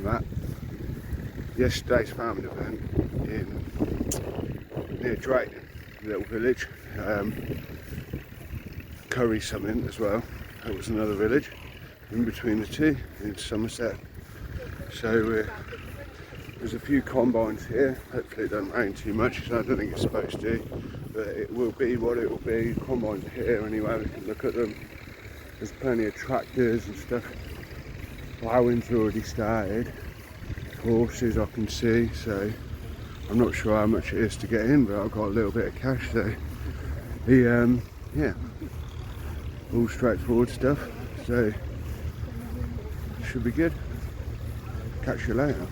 that. Yesterday's farming event near Drayton, a little village. Curry something as well. That was another village in between the two in Somerset. So there's a few combines here. Hopefully it doesn't rain too much, so I don't think it's supposed to, but it will be what it will be. Combines are here anyway, we can look at them. There's plenty of tractors and stuff. Plowing's already started. Horses I can see, so I'm not sure how much it is to get in, but I've got a little bit of cash, so yeah, all straightforward stuff, so should be good. Catch you later.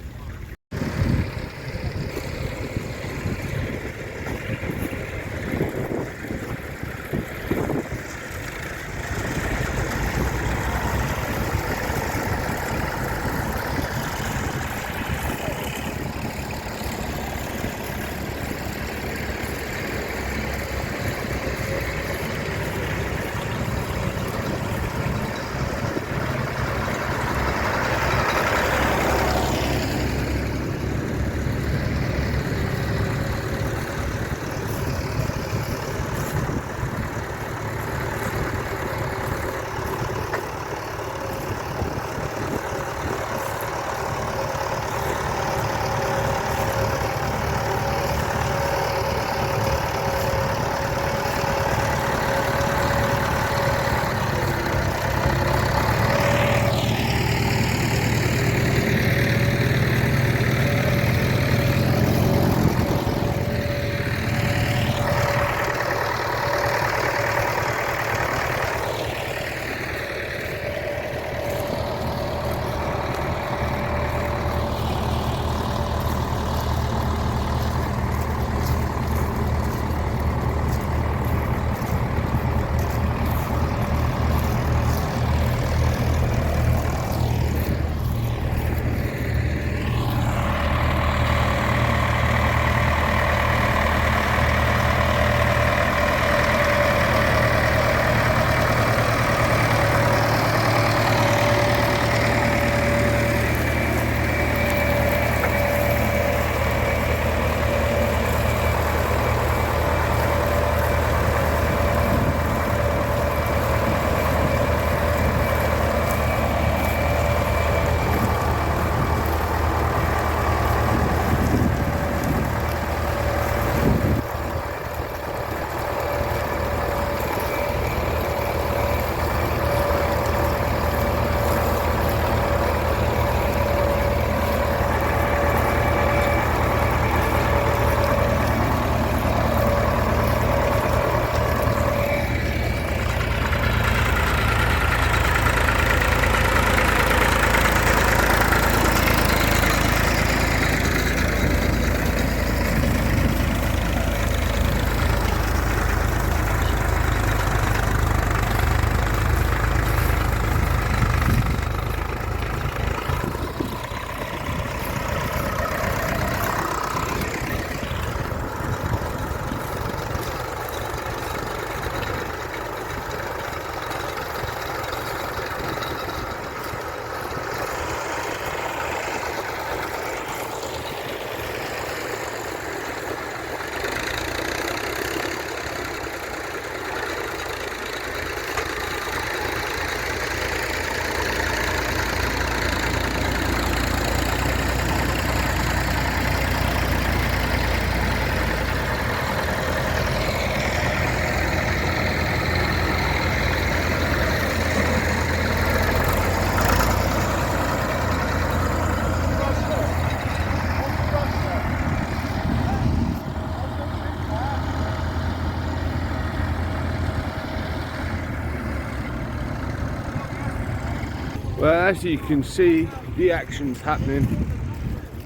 Well, as you can see, the action's happening.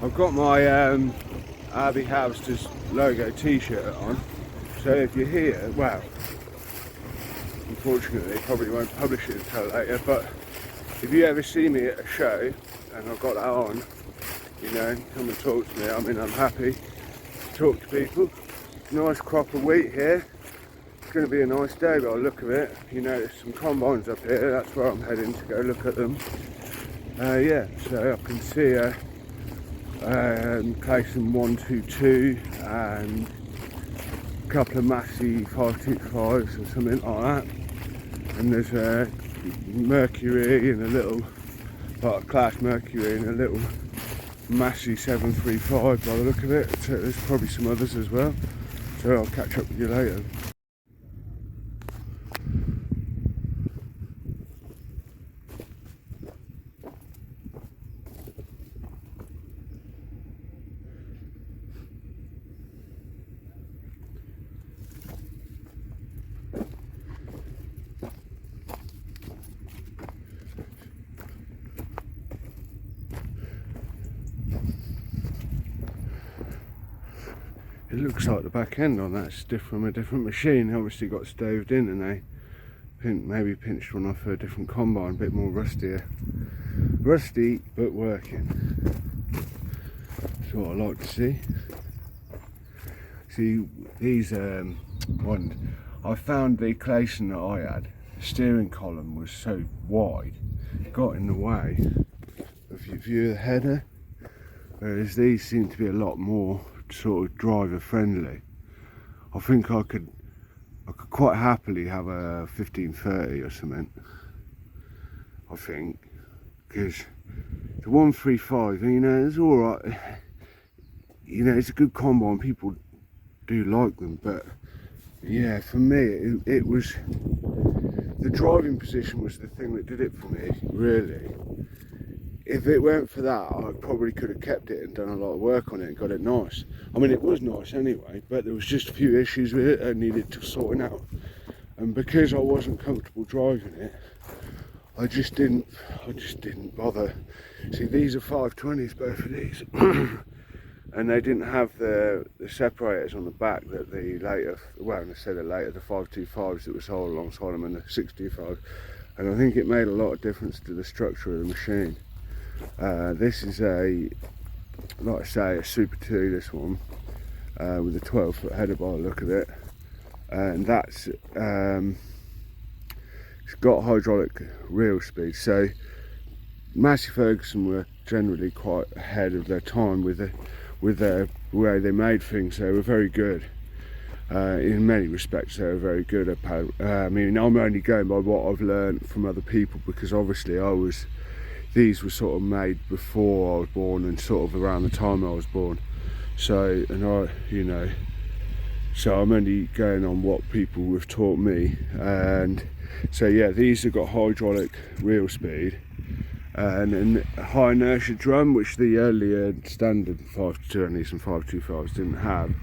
I've got my RV Harvesters logo t-shirt on, so if you're here, well, unfortunately they probably won't publish it until later, but if you ever see me at a show and I've got that on, you know, come and talk to me. I mean, I'm happy to talk to people. Nice crop of wheat here. It's going to be a nice day by the look of it. You know, there's some combines up here. That's where I'm heading to go look at them. Yeah, so I can see Clayson 122 and a couple of Massey 525s or something like that. And there's a Mercury and a little, like a Class Mercury and a little Massey 735 by the look of it. So there's probably some others as well. So I'll catch up with you later. It looks like the back end on that's from a different machine. Obviously got stoved in, and they maybe pinched one off a different combine, a bit more rustier. Rusty but working. That's what I like to see. See these ones. I found the Clayson that I had, the steering column was so wide, it got in the way of your view of the header, whereas these seem to be a lot more sort of driver friendly. I think I could quite happily have a 1530 or something, I think, because the 135, you know, it's alright, you know, it's a good combine, people do like them, but yeah, for me it was the driving position was the thing that did it for me, really. If it weren't for that, I probably could have kept it and done a lot of work on it and got it nice. I mean, it was nice anyway, but there was just a few issues with it that needed to sorting out. And because I wasn't comfortable driving it, I just didn't bother. See, these are 520s, both of these. And they didn't have the separators on the back that the later, well, I say the later, the 525s that were sold alongside them, and the 625. And I think it made a lot of difference to the structure of the machine. This is like I say, a Super 2, this one, with a 12-foot header by the look of it, and that's it's got hydraulic reel speed. So Massey Ferguson were generally quite ahead of their time with the way they made things. They were very good. In many respects, they were very good at I mean, I'm only going by what I've learned from other people, because obviously these were sort of made before I was born and sort of around the time I was born. So, so I'm only going on what people have taught me. And so yeah, these have got hydraulic reel speed and a high inertia drum, which the earlier standard 520s and 525s didn't have.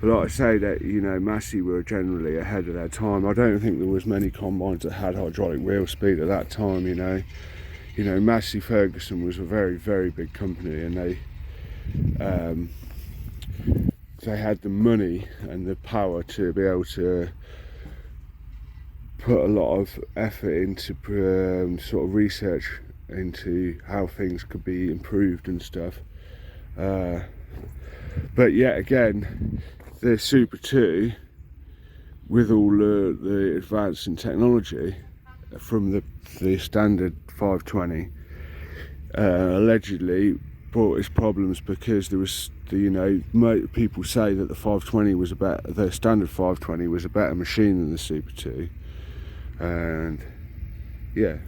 But like I say, that, you know, Massey were generally ahead of their time. I don't think there was many combines that had hydraulic reel speed at that time, you know. You know, Massey Ferguson was a very, very big company, and they had the money and the power to be able to put a lot of effort into sort of research into how things could be improved and stuff. But yet again, the Super 2, with all the advance in technology from the standard 520, allegedly brought us problems, because there was, you know, people say that the 520 was the standard 520 was a better machine than the Super 2, and yeah.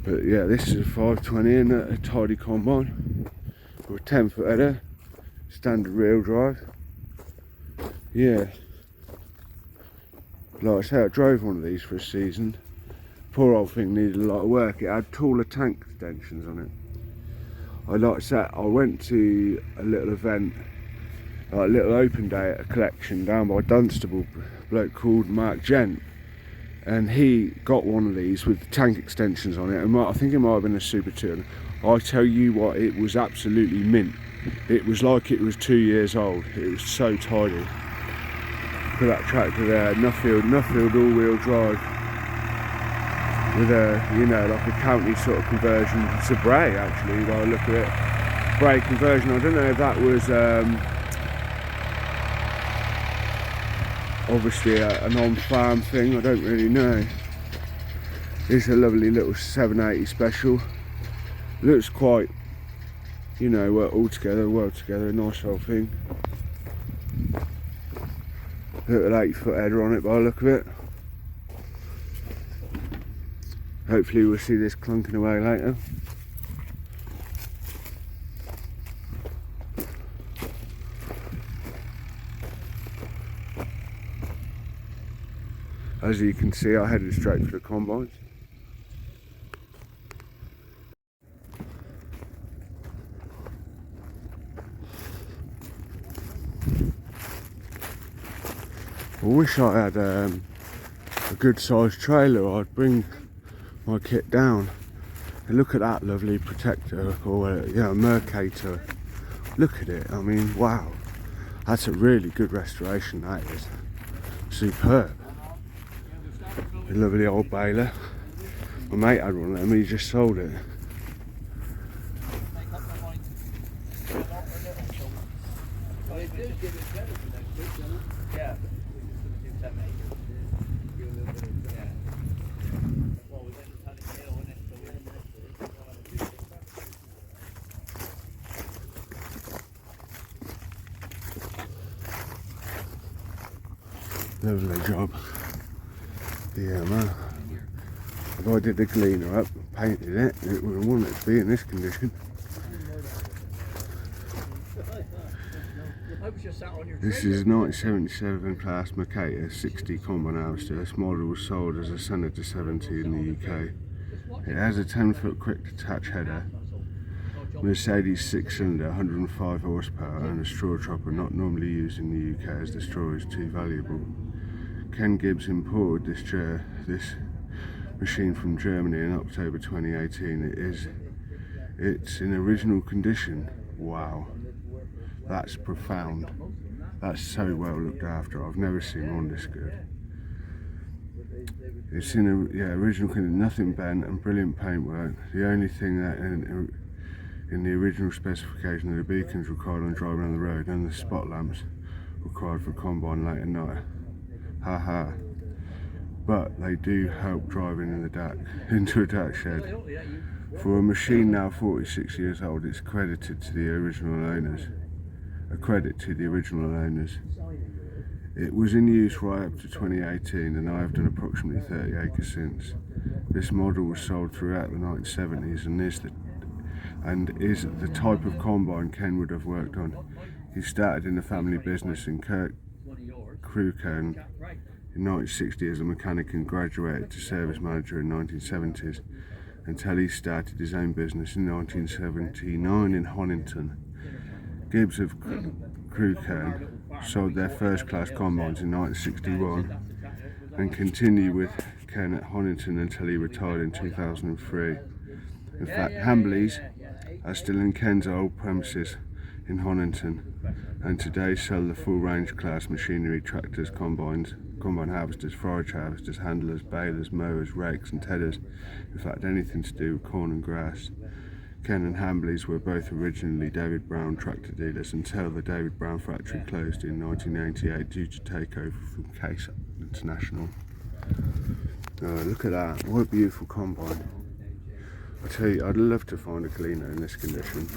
But yeah, this is a 520 and a tidy combine with a 10-foot header, standard rear drive. Yeah, like I say, I drove one of these for a season. Poor old thing needed a lot of work. It had taller tank extensions on it. Like I said, I went to a little event, like a little open day at a collection down by Dunstable, a bloke called Mark Gent, and he got one of these with the tank extensions on it, and I think it might have been a Super 2, and I tell you what, it was absolutely mint. It was like it was 2 years old. It was so tidy. Look at that tractor there, Nuffield all-wheel drive, with a, you know, like a county sort of conversion. It's a Bray, actually, by the look at it. Bray conversion. I don't know if that was obviously an on-farm thing, I don't really know. It's a lovely little 780 special. Looks quite, you know, all together, well together, a nice old thing. Little 8-foot header on it by the look of it. Hopefully we'll see this clunking away later. As you can see, I headed straight for the combines. I wish I had a good sized trailer. I'd bring my kit down. And look at that lovely protector, or Mercator. Look at it, I mean, wow. That's a really good restoration, that is. Superb. A lovely old baler. My mate had one of them, he just sold it. Lovely job. Yeah, man. If I did the gleaner up, painted it, it wouldn't want it to be in this condition. This is a 1977 class Mercator 60 combine harvester. This model was sold as a Senator 70 in the UK. It has a 10-foot quick detach header, Mercedes 6-cylinder, 105 horsepower, and a straw chopper not normally used in the UK as the straw is too valuable. Ken Gibbs imported this machine from Germany in October 2018. It's in original condition. Wow, that's profound. That's so well looked after. I've never seen one this good. It's in original condition, nothing bent, and brilliant paintwork. The only thing that in the original specification, the beacons required on driving on the road and the spot lamps required for combine late at night. Haha. But they do help driving into a dark shed. For a machine now 46 years old, it's credited to the original owners. A credit to the original owners. It was in use right up to 2018, and I have done approximately 30 acres since. This model was sold throughout the 1970s and is the type of combine Ken would have worked on. He started in the family business in Crewkerne in 1960 as a mechanic and graduated to service manager in 1970s until he started his own business in 1979 in Honington. Gibbs of Crewkerne sold their first class combines in 1961 and continued with Ken at Honington until he retired in 2003. In fact, Hambley's are still in Ken's old premises in Honington and today sell the full range class machinery, tractors, combine harvesters, forage harvesters, handlers, balers, mowers, rakes and tedders. In fact, anything to do with corn and grass. Ken and Hambley's were both originally David Brown tractor dealers until the David Brown factory closed in 1988 due to takeover from Case International. Look at that, what a beautiful combine. I tell you, I'd love to find a gleaner in this condition.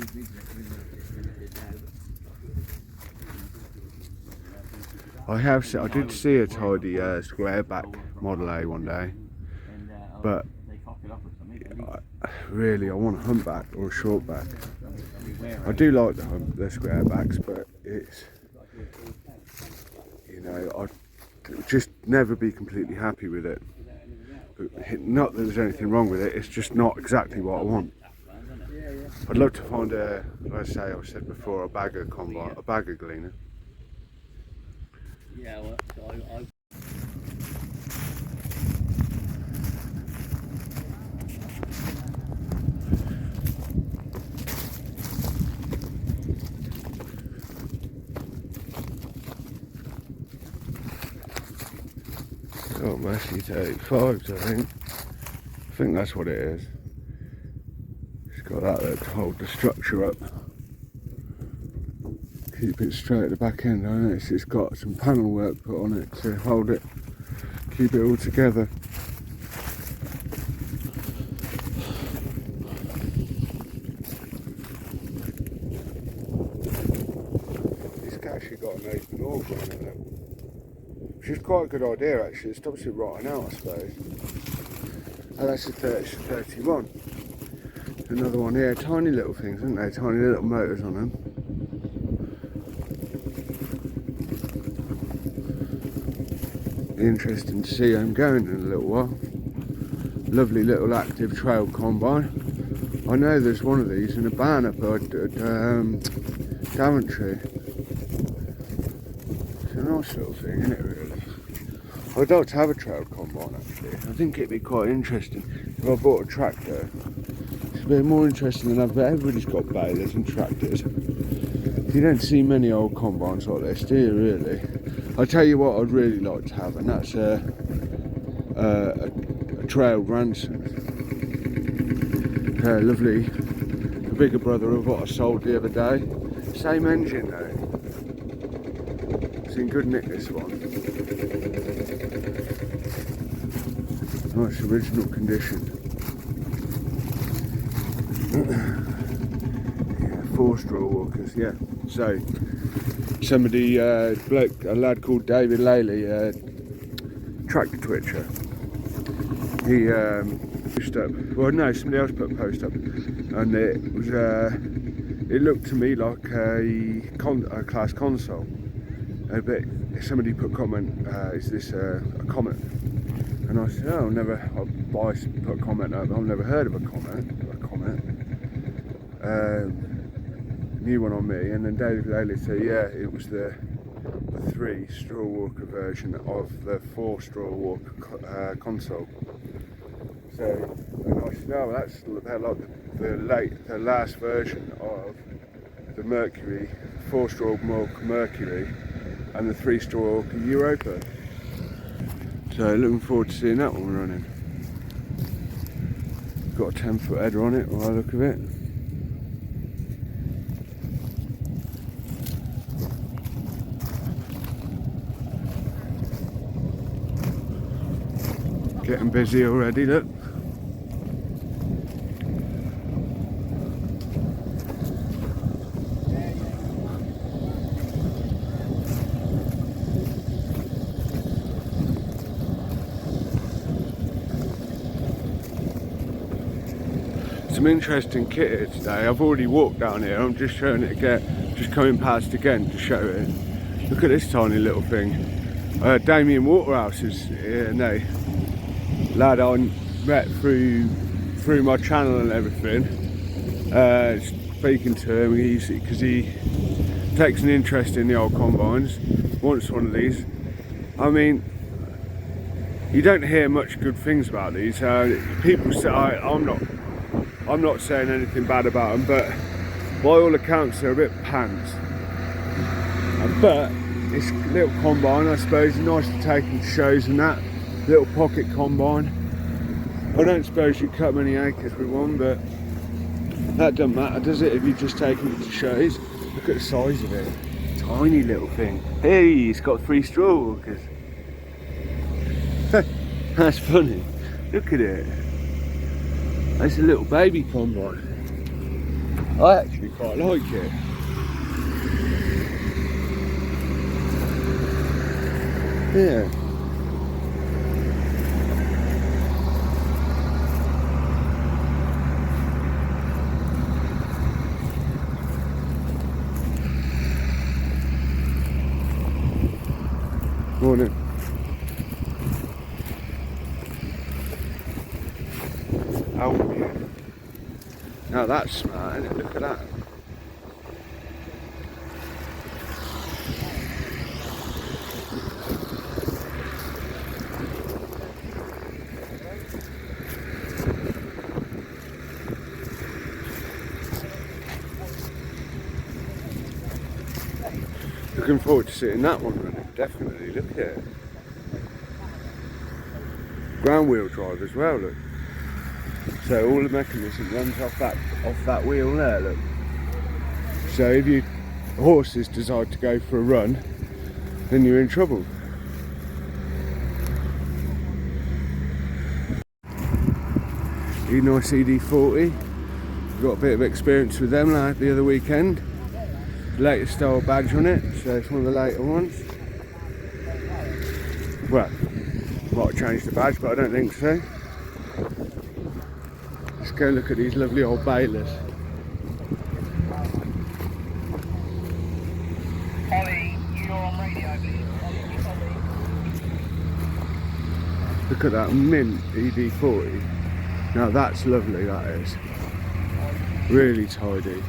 I did see a tidy square back Model A one day, but really I want a humpback or a shortback. I do like the square backs, but it's, you know, I'd just never be completely happy with it. Not that there's anything wrong with it, it's just not exactly what I want. I'd love to find like I said before, a bagger combine, a bagger gleaner. Yeah, well, I Oh, Massey 35s, I think that's what it is. It's got that there to hold the structure up. Keep it straight at the back end, hasn't it? It's got some panel work put on it to hold it, keep it all together. got an open auger on it, which is quite a good idea actually. It stops it rotting out, I suppose. Oh, that's a 31. Another one here, tiny little things, aren't they? Tiny little motors on them. Interesting to see them going in a little while. Lovely little active trail combine. I know there's one of these in a barn up at Daventry. It's a nice little thing, isn't it, really? I'd like to have a trail combine actually. I think it'd be quite interesting if I bought a tractor. It's a bit more interesting than I've, but everybody's got balers and tractors. You don't see many old combines like this, do you, really? I'll tell you what I'd really like to have, and that's a trail Ransom. Lovely, the bigger brother of what I sold the other day. Same engine though. It's in good nick, this one. Nice original condition. Yeah, 4-straw walkers, yeah. So somebody, a lad called David Laley, tractor twitcher. He post up. Well, no, somebody else put a post up, and it was it looked to me like a class console. But somebody put comment, is this a Comet? And I said, oh, I put a comment up. I've never heard of a Comet. New one on me. And then David Laley said, yeah, it was the 3-straw walker version of the 4-straw walker console. So, and I said, no, that's like the last version of the Mercury, 4-straw Mercury, and the 3-straw Europa. So looking forward to seeing that one running. Got a 10-foot header on it by the look of it. Getting busy already, look. Some interesting kit here today. I've already walked down here. I'm just showing it again, just coming past again to show it. Look at this tiny little thing. Damien Waterhouse is here, no, lad I met through my channel and everything. Speaking to him, because he takes an interest in the old combines. Wants one of these. I mean, you don't hear much good things about these. People say I'm not saying anything bad about them, but by all accounts they're a bit pants. But it's a little combine, I suppose, nice to take into shows and that. Little pocket combine. I don't suppose you cut many acres with one, but that doesn't matter, does it, if you just take it to shows? Look at the size of it. Tiny little thing. Hey, it's got 3 straw walkers. That's funny. Look at it. It's a little baby combine. I actually quite like it. Yeah. Morning. Oh yeah. Now that's smart, isn't it? Look at that. Looking forward to seeing that one running, definitely. Look at it. Ground wheel drive as well, look. So all the mechanism runs off that wheel there, look. So if your horses decide to go for a run, then you're in trouble. Nice ED40. Got a bit of experience with them the other weekend. latest style badge on it, so it's one of the later ones. Well, might have changed the badge, but I don't think so. Let's go look at these lovely old balers. Ollie, you're on radio, please. Look at that mint ED40. Now that's lovely, that is. Really tidy.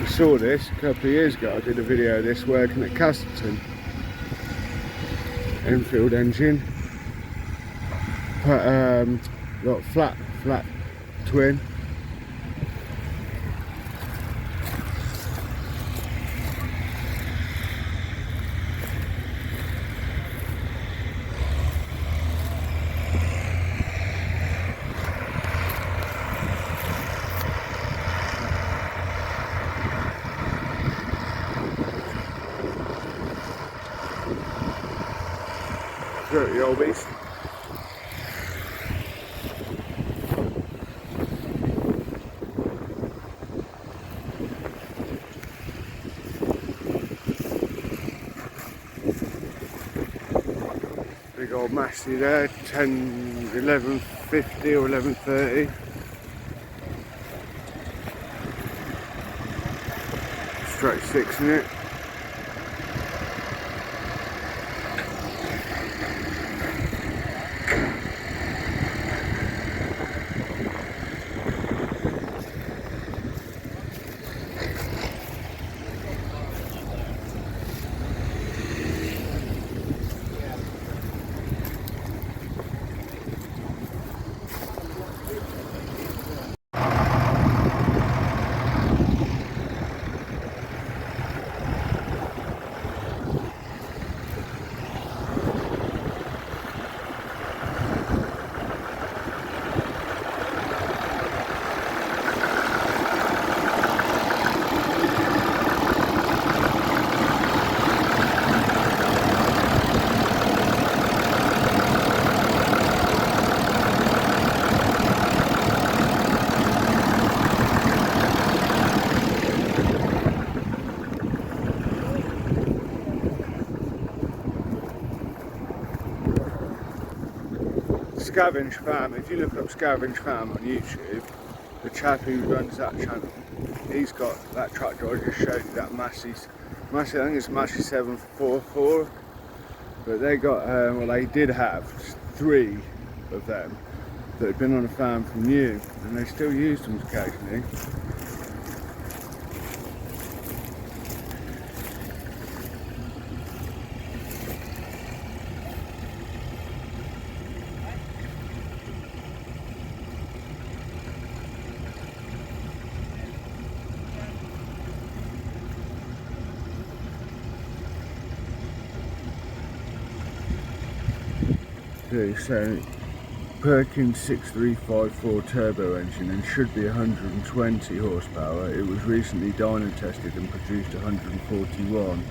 I saw this a couple of years ago. I did a video of this working at Castleton. Enfield engine. Got flat twin. Dirty old beast. Big old Massey there, 1150 or 1130. Straight 6 in it. Scavenge Farm, if you look up Scavenge Farm on YouTube, the chap who runs that channel, he's got that tractor I just showed you, that Massey, I think it's Massey 744, but they got, well they did have 3 of them that had been on a farm from new, and they still used them occasionally. Okay, so Perkins 6354 turbo engine and should be 120 horsepower. It was recently dyno tested and produced 141.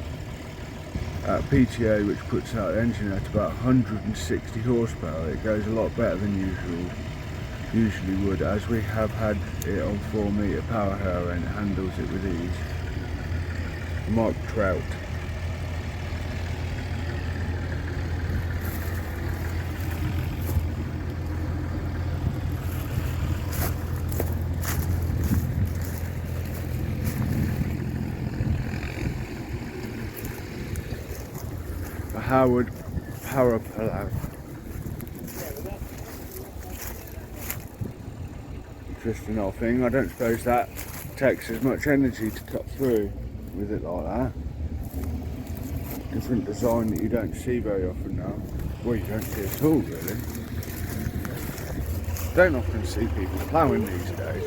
PTA, which puts out the engine at about 160 horsepower, it goes a lot better than usually would, as we have had it on 4 metre power harrow and it handles it with ease. Mark Trout. Howard Power Plow. Interesting old thing. I don't suppose that takes as much energy to cut through with it like that. Different design that you don't see very often now. Well, you don't see at all, really. Don't often see people ploughing these days.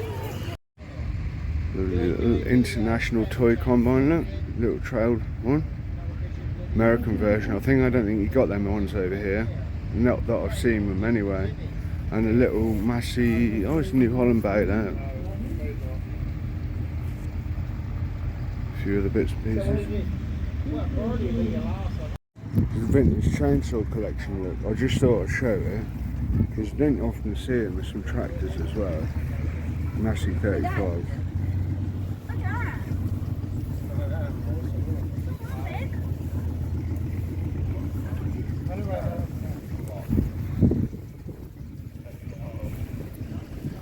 Little international toy combine, look. Little trailed one. American version. I don't think you got them ones over here. Not that I've seen them anyway. And a little Massey, oh, it's a New Holland bait there. A few of the bits and pieces. There's a vintage chainsaw collection, look. I just thought I'd show it, because you don't often see it with some tractors as well. Massey 35.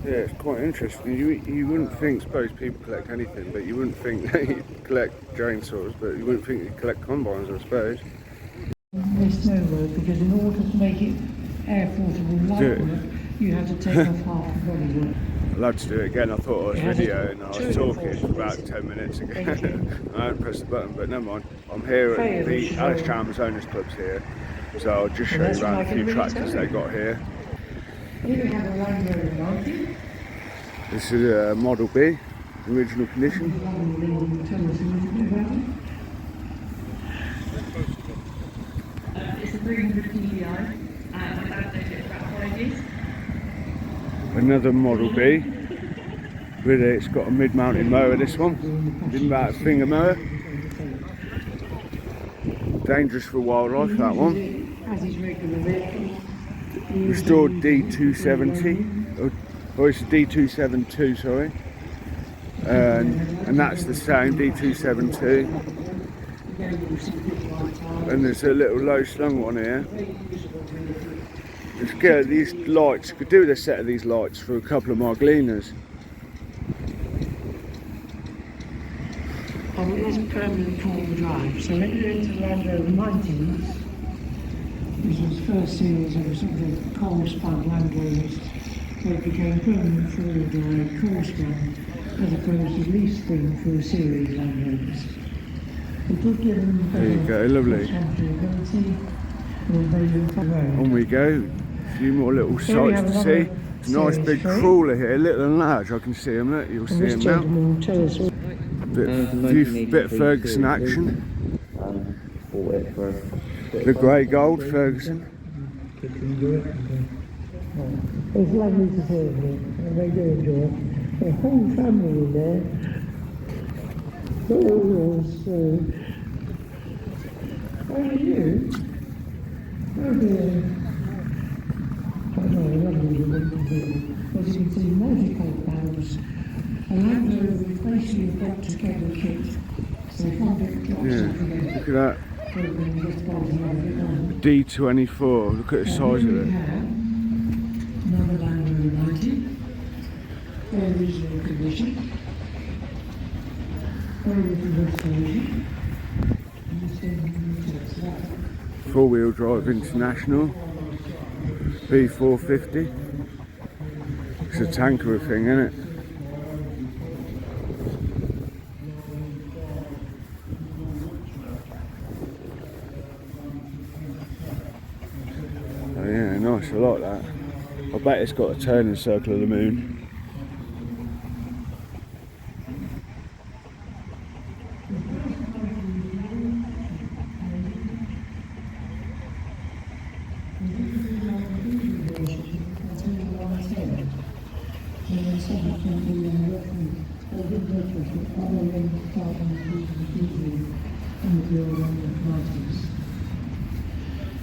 Yeah, it's quite interesting. You wouldn't think, suppose people collect anything, but you wouldn't think they collect chainsaws, but you wouldn't think they collect combines, I suppose. There's no road, because in order to make it air-portable light work, you have to take off half the bodywork. I'd love to do it again. I thought I was videoing, I was talking for about 10 minutes ago. I hadn't pressed the button, but never mind. I'm here at the Alice Chalmers Owners Clubs here, so I'll just show you around a few tractors they got here. Here we have a Land Rover 90. This is a Model B, original condition. It's a 300 PDI. I've updated it about 5 years. Another Model B. With it, it's got a mid-mounted mower, this one. Didn't about a finger mower. Dangerous for wildlife, that one. As his regular vehicle. Restored D270. Oh, it's a D272, sorry. And that's the same, D272. And there's a little low slung one here. Let's get these lights. Could do with a set of these lights for a couple of my gleaners. And it is permanent four-wheel drive. So when you're into Land Rover 90s, which was the first series of sort of coal-spun Land Rovers, they became permanent four-wheel drive, coal-spun, as opposed to lease thing for a series Land Rovers. It did give them there you go, lovely. On we go. A few more little sights to see. It's a nice big crawler here, little and large. I can see them. Look, you'll see them now. Bit of Ferguson action. The grey gold Ferguson. It's lovely to see them here, and they do enjoy it. The whole family in there. How are you? Oh dear. Oh no, lovely little vehicle. As you can see, multi-coat panels. A Land Rover with basically a box together kit. So if one bit drops Yeah, look at that. D24, look at the size of it. Another Land Rover 90. Very reasonable condition. Very little restoration. Four-wheel drive International B450. It's a tanker thing, isn't it? Oh yeah, nice, I like that. I bet it's got a turning circle of the moon.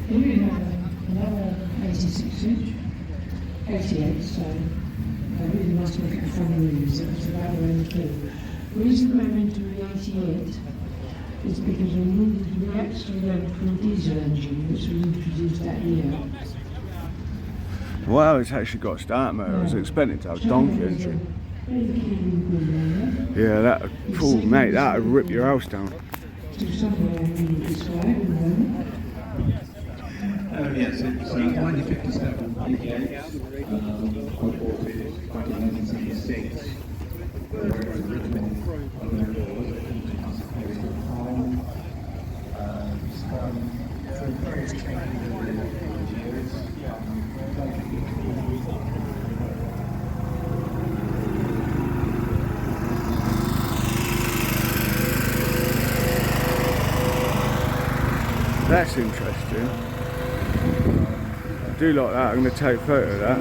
Here we have another 86-inch, 88, so I really must look at the front wheels, that's about the range too. The reason we're into the 88 is because we actually went for a diesel engine, which was introduced that year. Wow, it's actually got a start motor. I was expecting to have a donkey engine. Yeah, that, oh mate, that would rip your house down. yes, it's 1957. I bought it back in 1976. The original owner was home. Through various changes over the years. That's interesting. I do like that. I'm going to take a photo of that.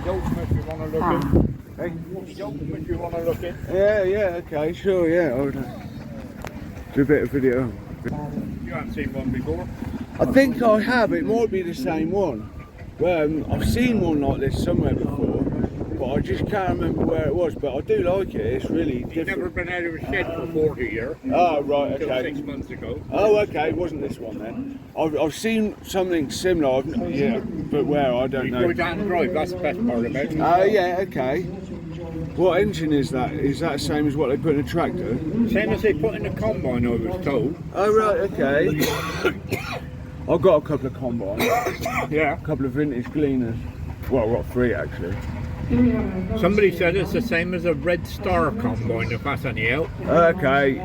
If you want to look in. Hey? If you want to look in. Yeah, okay, sure, yeah. I'll do a bit of video. You haven't seen one before? I think I have. It might be the same one. I've seen one like this somewhere before, but I just can't remember where it was. But I do like it. It's really He's different. never been out of a shed for 40 years. Oh, right, Until okay. 6 months ago. Oh, okay. It wasn't this one then. I've seen something similar. Yeah, but where I don't You know. go down and drive, that's the best part about it. Oh, yeah, okay. What engine is that? Is that the same as what they put in a tractor? Same as they put in a combine, I was told. Oh, right, okay. I've got a couple of combines, Yeah. a couple of vintage gleaners. Well, I've got 3 actually. Somebody said it's the same as a Red Star combine, if that's any help. Okay,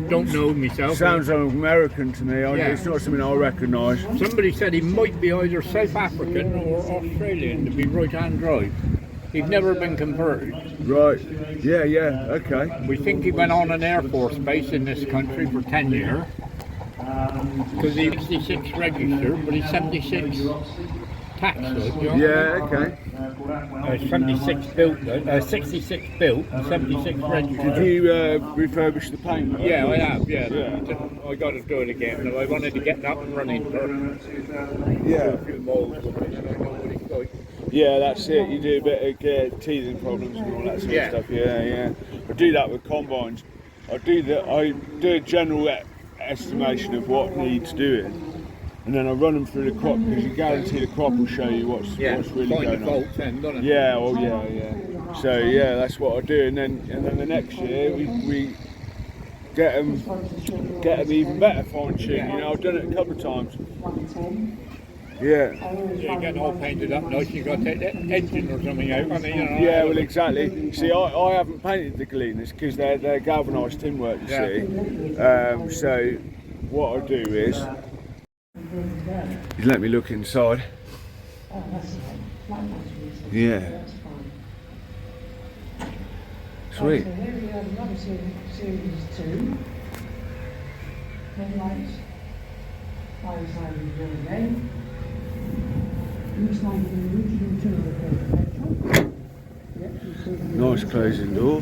Don't know myself. sounds American to me. Yeah. It's not something I recognise. Somebody said he might be either South African or Australian to be right-hand drive. He's never been converted. Right, yeah, okay. We think he went on an Air Force base in this country for 10 years. Because he's 66 registered, but he's 76 tax, you know? Yeah, okay. 76 built, 66 built, and 76 registered. Did you refurbish the paint? Yeah, I have, yeah. Yeah. I got to do it again, but I wanted to get that and running first. Yeah. A few molds with it, and I know what it's like. Yeah, that's it. You do a bit of teething problems and all that sort Yeah. of stuff. Yeah. I do that with combines. I do a general estimation of what needs doing, and then I run them through the crop because you guarantee the crop will show you what's really find going the faults on. then, doesn't it? Yeah, yeah. So yeah, that's what I do, and then the next year we get them even better fine tuned. You know, I've done it a couple of times. Yeah. You get all painted up nice, you've got to take the engine or something out. I mean, you know, Yeah, well, exactly. See, I haven't painted the gleaners because they're galvanised tin work, you see. So what I do is you let me look inside. Yeah. Sweet. So here we have another series 2. Headlights. Fire siren drill again. Looks like the original turbo petrol. Nice closing door.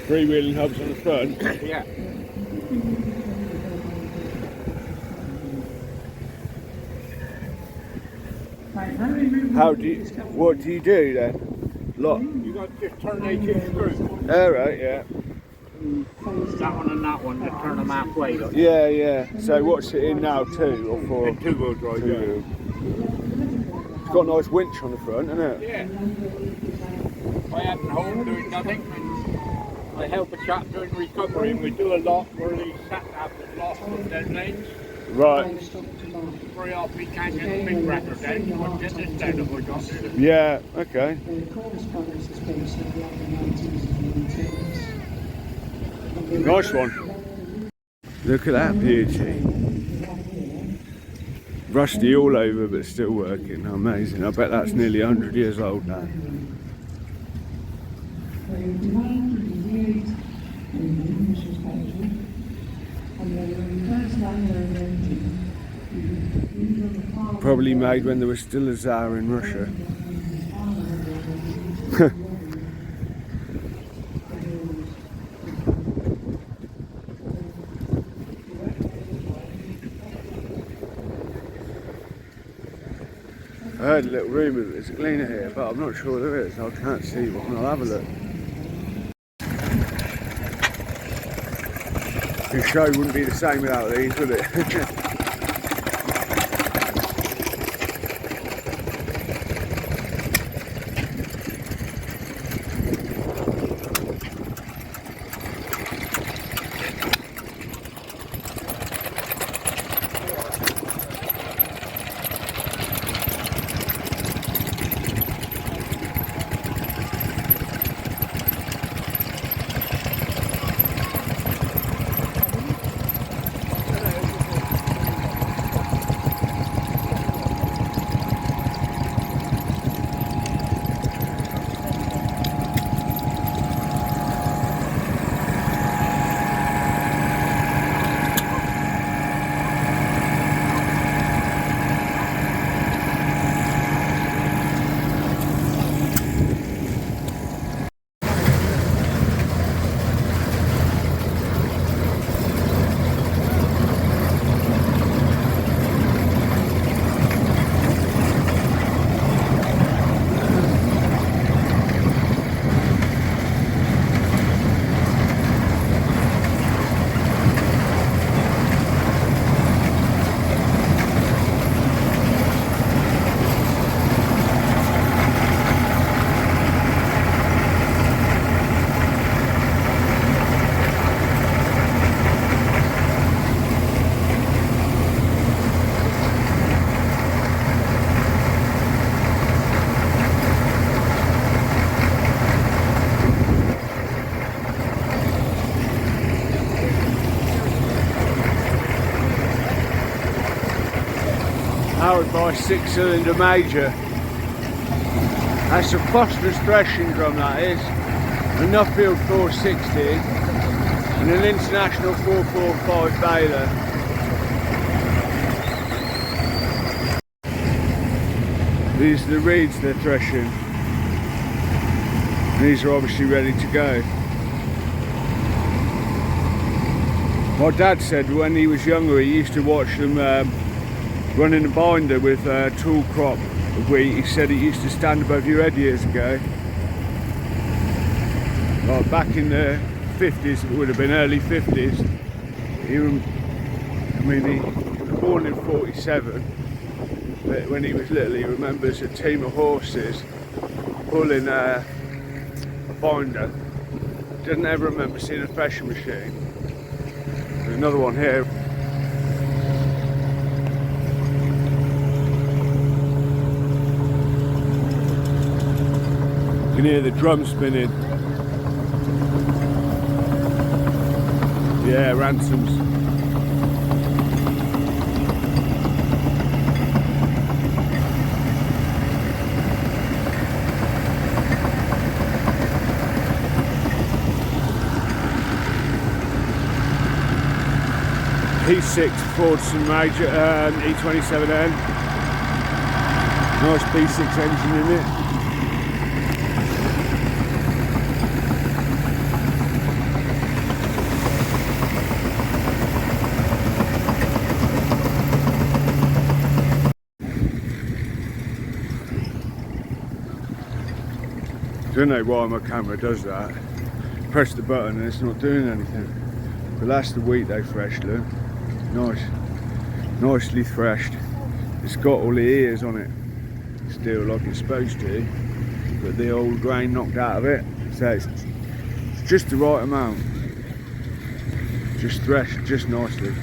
Freewheeling hubs on the front. yeah. What do you do then? Lock. You got to just turn they 2 screws. Alright, yeah. That one and that one, just turn them halfway. Look. Yeah. So what's it in now, 2 or 4? And 2-wheel drive, yeah. It's got a nice winch on the front, isn't it? Yeah. I hadn't home doing nothing, and I help a chap doing recovery, and we do a lot where these sat-nav was lost on dead lanes. Right. Very often we can't get the big record down, you want to get this down if we got to. Yeah, okay. Nice one. Look at that beauty. Rusty all over but still working. Amazing. I bet that's nearly 100 years old now. Probably made when there was still a Tsar in Russia. I heard a little rumour that there's a gleaner here, but I'm not sure there is. I can't see one. I'll have a look. The show wouldn't be the same without these, would it? powered by a 6-cylinder major. That's a phosphorus threshing drum, that is. A Nuffield 460 and an International 445 baler. These are the reeds they're threshing. These are obviously ready to go. My dad said when he was younger he used to watch them running a binder with a tall crop of wheat. He said it used to stand above your head years ago. Like back in the 50s, it would have been early 50s. He was born in 47, but when he was little he remembers a team of horses pulling a binder. Doesn't ever remember seeing a threshing machine. There's another one here. You can hear the drum spinning. Yeah, ransoms. P6 Fordson Major E27N. Nice P6 engine in it. Don't know why my camera does that. Press the button and it's not doing anything. But that's the wheat they threshed, look. Nice, nicely threshed. It's got all the ears on it still, like it's supposed to, but the old grain knocked out of it, so it's just the right amount. Just threshed just nicely.